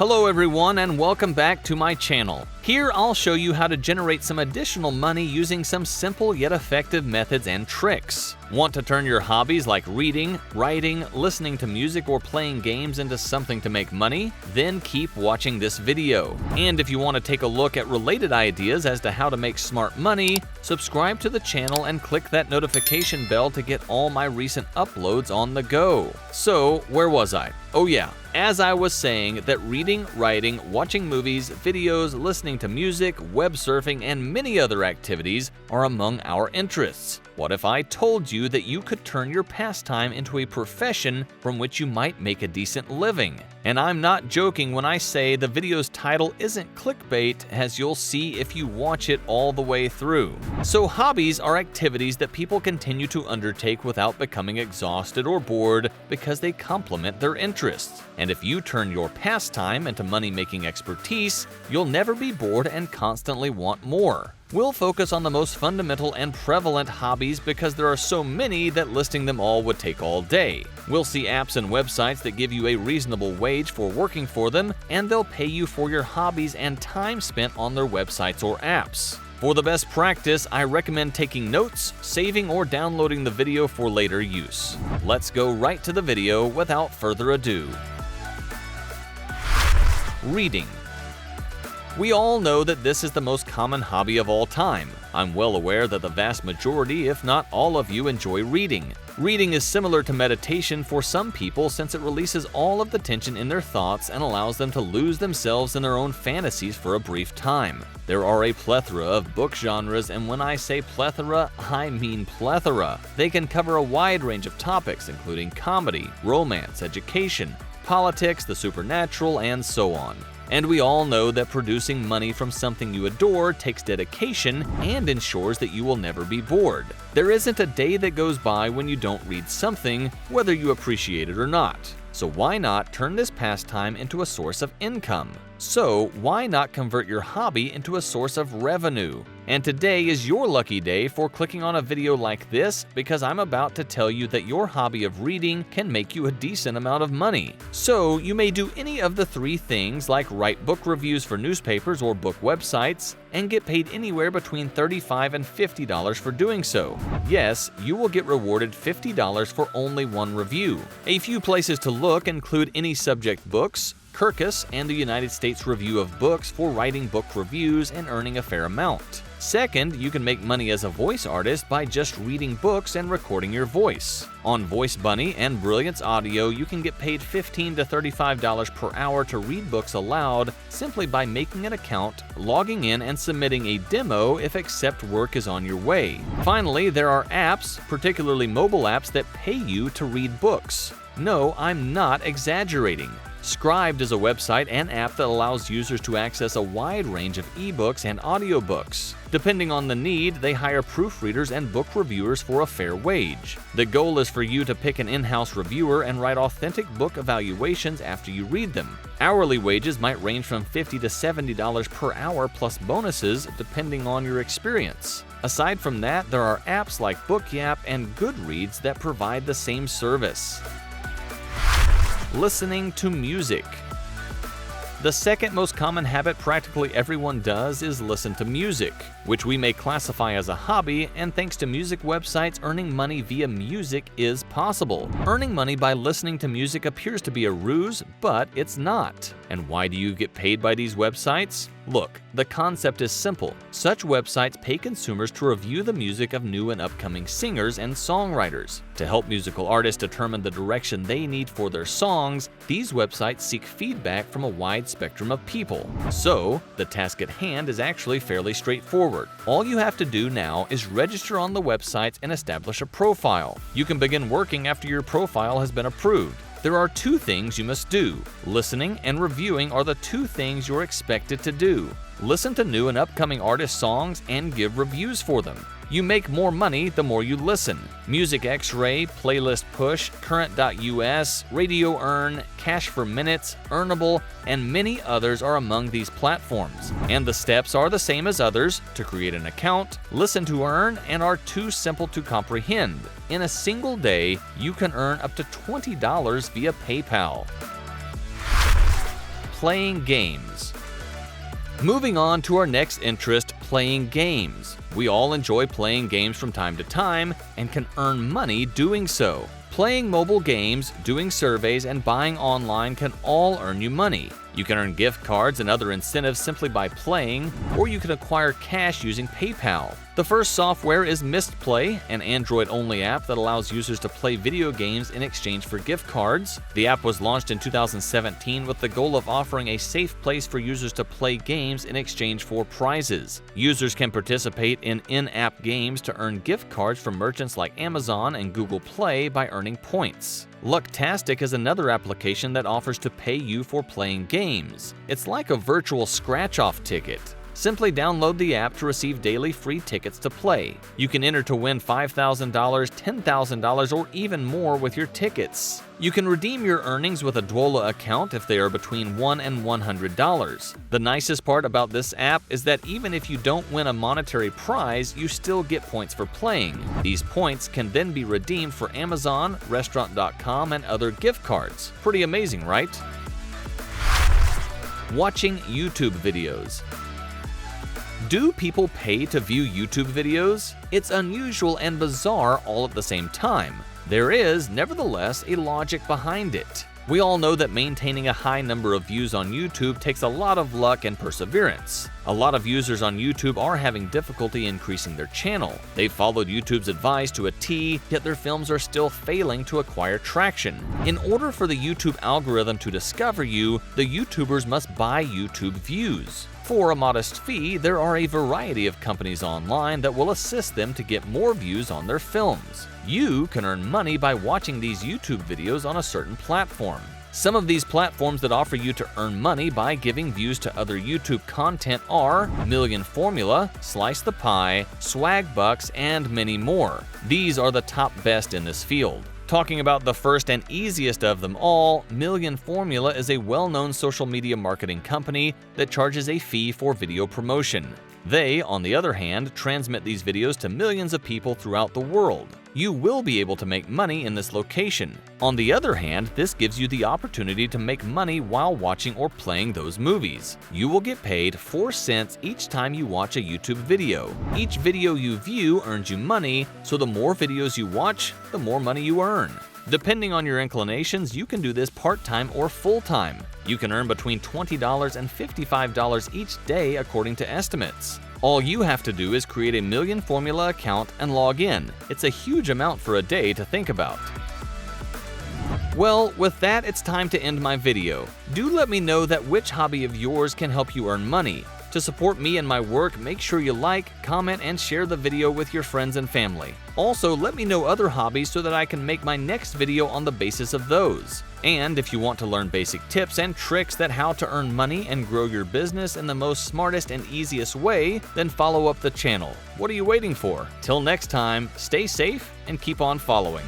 Hello everyone and welcome back to my channel. Here I'll show you how to generate some additional money using some simple yet effective methods and tricks. Want to turn your hobbies like reading, writing, listening to music, or playing games into something to make money? Then keep watching this video. And if you want to take a look at related ideas as to how to make smart money, subscribe to the channel and click that notification bell to get all my recent uploads on the go. So, where was I? Oh yeah, as I was saying that reading, writing, watching movies, videos, listening to music, web surfing, and many other activities are among our interests. What if I told you that you could turn your pastime into a profession from which you might make a decent living? And I'm not joking when I say the video's title isn't clickbait, as you'll see if you watch it all the way through. So hobbies are activities that people continue to undertake without becoming exhausted or bored because they complement their interests. And if you turn your pastime into money-making expertise, you'll never be bored and constantly want more. We'll focus on the most fundamental and prevalent hobbies because there are so many that listing them all would take all day. We'll see apps and websites that give you a reasonable wage for working for them, and they'll pay you for your hobbies and time spent on their websites or apps. For the best practice, I recommend taking notes, saving or downloading the video for later use. Let's go right to the video without further ado. Reading. We all know that this is the most common hobby of all time. I'm well aware that the vast majority, if not all of you, enjoy reading. Reading is similar to meditation for some people since it releases all of the tension in their thoughts and allows them to lose themselves in their own fantasies for a brief time. There are a plethora of book genres, and when I say plethora, I mean plethora. They can cover a wide range of topics, including comedy, romance, education, politics, the supernatural, and so on. And we all know that producing money from something you adore takes dedication and ensures that you will never be bored. There isn't a day that goes by when you don't read something, whether you appreciate it or not. So why not turn this pastime into a source of income? So why not convert your hobby into a source of revenue? And today is your lucky day for clicking on a video like this because I'm about to tell you that your hobby of reading can make you a decent amount of money. So you may do any of the three things like write book reviews for newspapers or book websites and get paid anywhere between $35 and $50 for doing so. Yes, you will get rewarded $50 for only one review. A few places to look include Any Subject Books, Kirkus, and the United States Review of Books for writing book reviews and earning a fair amount. Second, you can make money as a voice artist by just reading books and recording your voice. On Voice Bunny and Brilliance Audio, you can get paid $15 to $35 per hour to read books aloud simply by making an account, logging in, and submitting a demo if accept work is on your way. Finally, there are apps, particularly mobile apps, that pay you to read books. No, I'm not exaggerating. Scribd is a website and app that allows users to access a wide range of ebooks and audiobooks. Depending on the need, they hire proofreaders and book reviewers for a fair wage. The goal is for you to pick an in-house reviewer and write authentic book evaluations after you read them. Hourly wages might range from $50 to $70 per hour plus bonuses depending on your experience. Aside from that, there are apps like BookYap and Goodreads that provide the same service. Listening to music. The second most common habit practically everyone does is listen to music, which we may classify as a hobby, and thanks to music websites, earning money via music is possible. Earning money by listening to music appears to be a ruse, but it's not. And why do you get paid by these websites? Look, the concept is simple. Such websites pay consumers to review the music of new and upcoming singers and songwriters. To help musical artists determine the direction they need for their songs, these websites seek feedback from a wide spectrum of people. So, the task at hand is actually fairly straightforward. All you have to do now is register on the websites and establish a profile. You can begin working after your profile has been approved. There are two things you must do. Listening and reviewing are the two things you're expected to do. Listen to new and upcoming artist songs and give reviews for them. You make more money the more you listen. Music X-Ray, Playlist Push, Current.us, Radio Earn, Cash for Minutes, Earnable, and many others are among these platforms. And the steps are the same as others: to create an account, listen to earn, and are too simple to comprehend. In a single day, you can earn up to $20 via PayPal. playing games. Moving on to our next interest, playing games. We all enjoy playing games from time to time and can earn money doing so. Playing mobile games, doing surveys, and buying online can all earn you money. You can earn gift cards and other incentives simply by playing, or you can acquire cash using PayPal. The first software is Mistplay, an Android-only app that allows users to play video games in exchange for gift cards. The app was launched in 2017 with the goal of offering a safe place for users to play games in exchange for prizes. Users can participate in in-app games to earn gift cards from merchants like Amazon and Google Play by earning points. Lucktastic is another application that offers to pay you for playing games. It's like a virtual scratch-off ticket. Simply download the app to receive daily free tickets to play. You can enter to win $5,000, $10,000, or even more with your tickets. You can redeem your earnings with a Dwolla account if they are between $1 and $100. The nicest part about this app is that even if you don't win a monetary prize, you still get points for playing. These points can then be redeemed for Amazon, Restaurant.com, and other gift cards. Pretty amazing, right? Watching YouTube videos. Do people pay to view YouTube videos? It's unusual and bizarre all at the same time. There is, nevertheless, a logic behind it. We all know that maintaining a high number of views on YouTube takes a lot of luck and perseverance. A lot of users on YouTube are having difficulty increasing their channel. They've followed YouTube's advice to a T, yet their films are still failing to acquire traction. In order for the YouTube algorithm to discover you, the YouTubers must buy YouTube views. For a modest fee, there are a variety of companies online that will assist them to get more views on their films. You can earn money by watching these YouTube videos on a certain platform. Some of these platforms that offer you to earn money by giving views to other YouTube content are Million Formula, Slice the Pie, Swagbucks, and many more. These are the top best in this field. Talking about the first and easiest of them all, Million Formula is a well-known social media marketing company that charges a fee for video promotion. They, on the other hand, transmit these videos to millions of people throughout the world. You will be able to make money in this location. On the other hand, this gives you the opportunity to make money while watching or playing those movies. You will get paid 4 cents each time you watch a YouTube video. Each video you view earns you money, so the more videos you watch, the more money you earn. Depending on your inclinations, you can do this part-time or full-time. You can earn between $20 and $55 each day according to estimates. All you have to do is create a Million Formula account and log in. It's a huge amount for a day to think about. Well, with that, it's time to end my video. Do let me know that which hobby of yours can help you earn money. To support me and my work, make sure you like, comment, and share the video with your friends and family. Also, let me know other hobbies so that I can make my next video on the basis of those. And if you want to learn basic tips and tricks that how to earn money and grow your business in the most smartest and easiest way, then follow up the channel. What are you waiting for? Till next time, stay safe and keep on following.